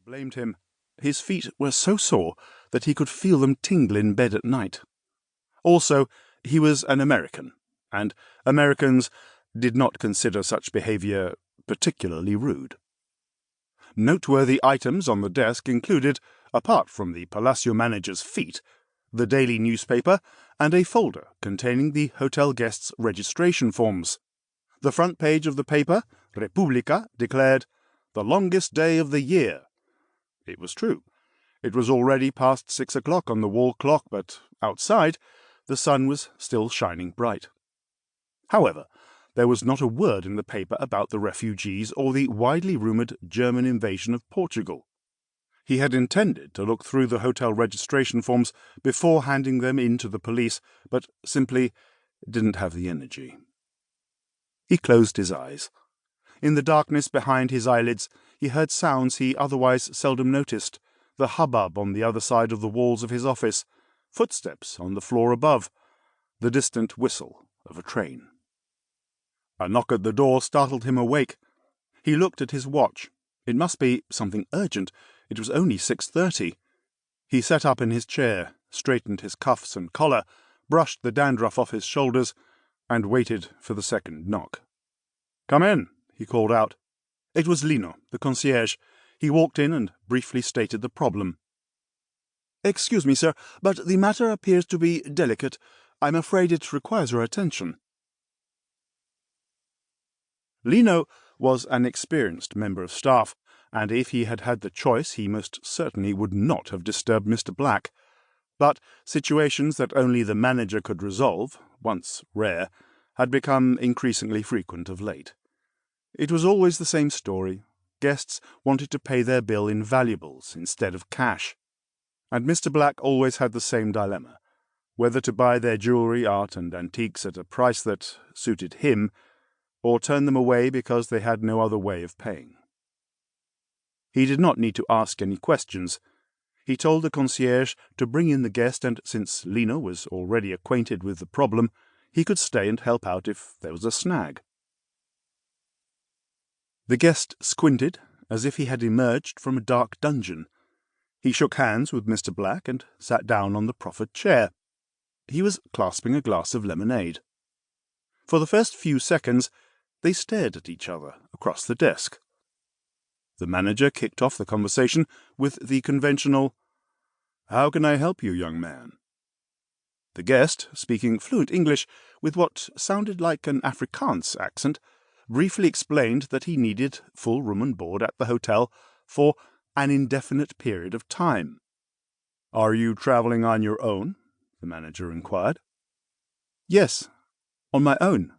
blamed him. His feet were so sore that he could feel them tingle in bed at night. Also, he was an American, and Americans did not consider such behaviour particularly rude. Noteworthy items on the desk included, apart from the Palacio manager's feet, the daily newspaper and a folder containing the hotel guests' registration forms. The front page of the paper, Repubblica, declared, "The longest day of the year." It was true. It was already past 6 o'clock on the wall clock, but outside the sun was still shining bright. However, there was not a word in the paper about the refugees or the widely rumoured German invasion of Portugal. He had intended to look through the hotel registration forms before handing them in to the police, but simply didn't have the energy. He closed his eyes. In the darkness behind his eyelids, he heard sounds he otherwise seldom noticed, the hubbub on the other side of the walls of his office, footsteps on the floor above, the distant whistle of a train. A knock at the door startled him awake. He looked at his watch. It must be something urgent. It was only 6:30. He sat up in his chair, straightened his cuffs and collar, brushed the dandruff off his shoulders, and waited for the second knock. "Come in," he called out. It was Lino, the concierge. He walked in and briefly stated the problem. "Excuse me, sir, but the matter appears to be delicate. I'm afraid it requires your attention." Lino was an experienced member of staff, and if he had had the choice he most certainly would not have disturbed Mr. Black. But situations that only the manager could resolve, once rare, had become increasingly frequent of late. It was always the same story. Guests wanted to pay their bill in valuables instead of cash. And Mr. Black always had the same dilemma, whether to buy their jewellery, art and antiques at a price that suited him, or turn them away because they had no other way of paying. He did not need to ask any questions. He told the concierge to bring in the guest, and since Lino was already acquainted with the problem, he could stay and help out if there was a snag. The guest squinted, as if he had emerged from a dark dungeon. He shook hands with Mr. Black and sat down on the proffered chair. He was clasping a glass of lemonade. For the first few seconds, they stared at each other across the desk. The manager kicked off the conversation with the conventional, "How can I help you, young man?" The guest, speaking fluent English with what sounded like an Afrikaans accent, briefly explained that he needed full room and board at the hotel for an indefinite period of time. "Are you travelling on your own?" the manager inquired. "Yes, on my own,"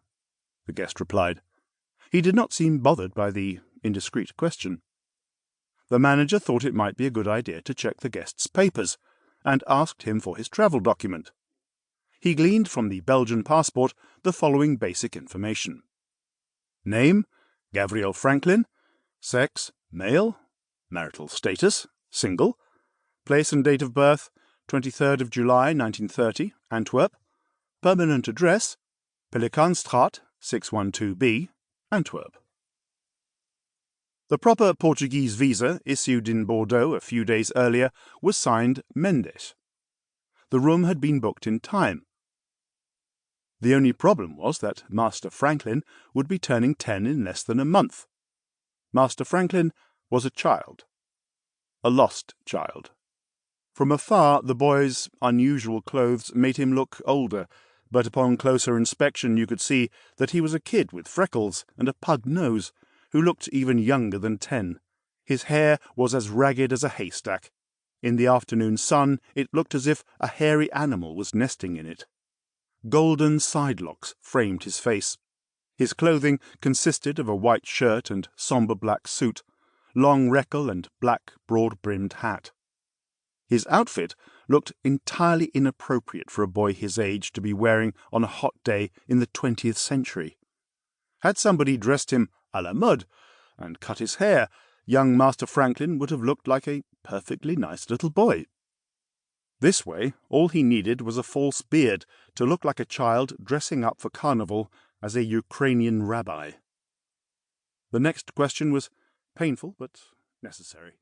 the guest replied. He did not seem bothered by the indiscreet question. The manager thought it might be a good idea to check the guest's papers, and asked him for his travel document. He gleaned from the Belgian passport the following basic information. Name, Gabriel Franklin. Sex, male. Marital status, single. Place and date of birth, 23rd of July 1930, Antwerp. Permanent address, Pelikanstraat, 612B, Antwerp. The proper Portuguese visa, issued in Bordeaux a few days earlier, was signed Mendes. The room had been booked in time. The only problem was that Master Franklin would be turning 10 in less than a month. Master Franklin was a child. A lost child. From afar, the boy's unusual clothes made him look older, but upon closer inspection you could see that he was a kid with freckles and a pug nose, who looked even younger than 10. His hair was as ragged as a haystack. In the afternoon sun it looked as if a hairy animal was nesting in it. Golden sidelocks framed his face. His clothing consisted of a white shirt and sombre black suit, long reckle and black broad-brimmed hat. His outfit looked entirely inappropriate for a boy his age to be wearing on a hot day in the 20th century. Had somebody dressed him à la mode and cut his hair, young Master Franklin would have looked like a perfectly nice little boy. This way, all he needed was a false beard to look like a child dressing up for carnival as a Ukrainian rabbi. The next question was painful but necessary.